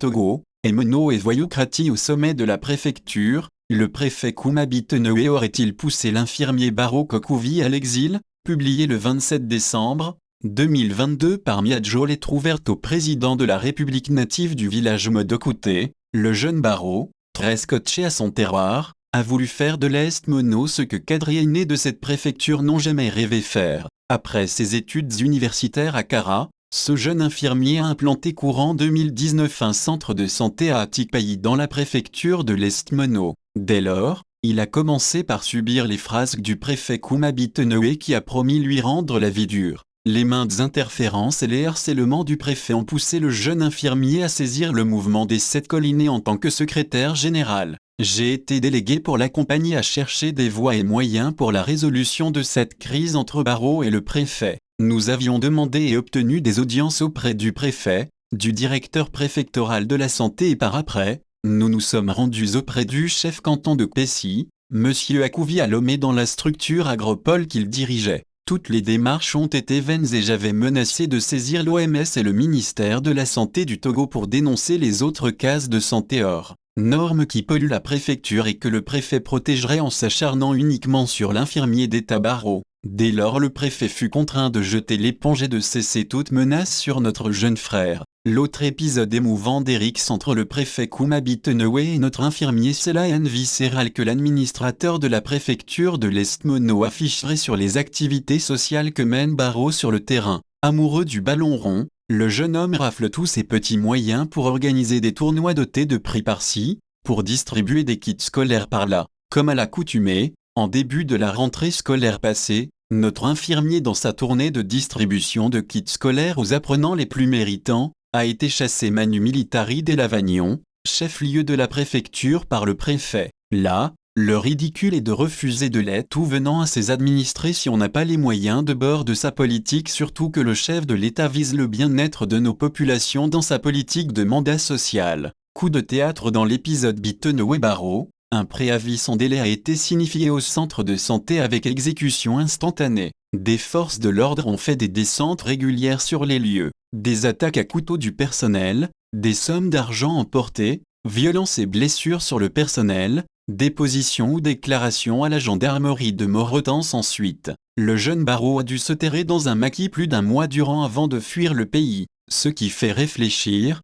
Togo, Emono et Voyoukrati au sommet de la préfecture, le préfet Koumabi Tenewe aurait-il poussé l'infirmier Baro Kokouvi à l'exil, publié le 27 décembre 2022 par Miadjo lettre ouverte au président de la République native du village Modokouté, le jeune Baro, très scotché à son terroir, a voulu faire de l'Est Mono ce que cadres aînés de cette préfecture n'ont jamais rêvé faire. Après ses études universitaires à Kara, ce jeune infirmier a implanté courant 2019 un centre de santé à Atikpayi dans la préfecture de l'Est Mono. Dès lors, il a commencé par subir les frasques du préfet Koumabi Tenewe qui a promis lui rendre la vie dure. Les maintes interférences et les harcèlements du préfet ont poussé le jeune infirmier à saisir le mouvement des 7 collines en tant que secrétaire général. J'ai été délégué pour l'accompagner à chercher des voies et moyens pour la résolution de cette crise entre Baro et le préfet. Nous avions demandé et obtenu des audiences auprès du préfet, du directeur préfectoral de la santé et par après, nous nous sommes rendus auprès du chef canton de Pessi, M. Akouvi Alomé dans la structure agropole qu'il dirigeait. Toutes les démarches ont été vaines et j'avais menacé de saisir l'OMS et le ministère de la Santé du Togo pour dénoncer les autres cases de santé hors normes qui polluent la préfecture et que le préfet protégerait en s'acharnant uniquement sur l'infirmier d'État Baro. Dès lors le préfet fut contraint de jeter l'éponge et de cesser toute menace sur notre jeune frère. L'autre épisode émouvant d'Eric entre le préfet Koumabi Tenewe et notre infirmier, c'est la haine viscérale que l'administrateur de la préfecture de l'Est Mono afficherait sur les activités sociales que mène Baro sur le terrain. Amoureux du ballon rond, le jeune homme rafle tous ses petits moyens pour organiser des tournois dotés de prix par-ci, pour distribuer des kits scolaires par-là. Comme à l'accoutumée, en début de la rentrée scolaire passée, notre infirmier dans sa tournée de distribution de kits scolaires aux apprenants les plus méritants, a été chassé manu militari dès Lavagnon, chef-lieu de la préfecture par le préfet. Là, le ridicule est de refuser de l'aide tout venant à ses administrés si on n'a pas les moyens de bord de sa politique, surtout que le chef de l'État vise le bien-être de nos populations dans sa politique de mandat social. Coup de théâtre dans l'épisode Bitenewe Baro, un préavis sans délai a été signifié au centre de santé avec exécution instantanée. Des forces de l'ordre ont fait des descentes régulières sur les lieux, des attaques à couteau du personnel, des sommes d'argent emportées, violences et blessures sur le personnel, dépositions ou déclarations à la gendarmerie de Morotens ensuite. Le jeune Baro a dû se terrer dans un maquis plus d'un mois durant avant de fuir le pays, ce qui fait réfléchir,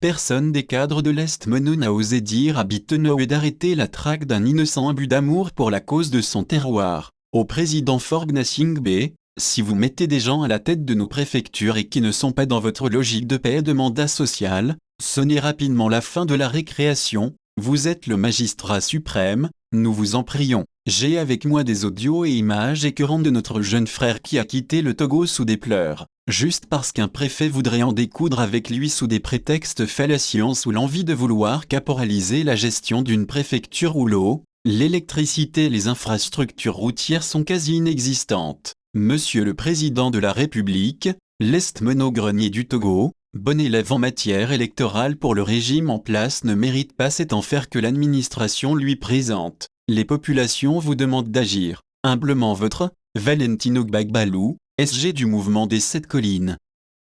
personne des cadres de l'Est Mono n'a osé dire à Bitenewe d'arrêter la traque d'un innocent imbu d'amour pour la cause de son terroir. Au président Forgna Singbe, si vous mettez des gens à la tête de nos préfectures et qui ne sont pas dans votre logique de paix et de mandat social, sonnez rapidement la fin de la récréation, vous êtes le magistrat suprême, nous vous en prions. J'ai avec moi des audios et images écœurantes de notre jeune frère qui a quitté le Togo sous des pleurs, juste parce qu'un préfet voudrait en découdre avec lui sous des prétextes fallacieux ou l'envie de vouloir caporaliser la gestion d'une préfecture où l'eau, l'électricité et les infrastructures routières sont quasi inexistantes. Monsieur le Président de la République, l'Est Mono grenier du Togo, bon élève en matière électorale pour le régime en place ne mérite pas cet enfer que l'administration lui présente. Les populations vous demandent d'agir. Humblement votre, Valentino Gbagbalou, SG du mouvement des 7 collines.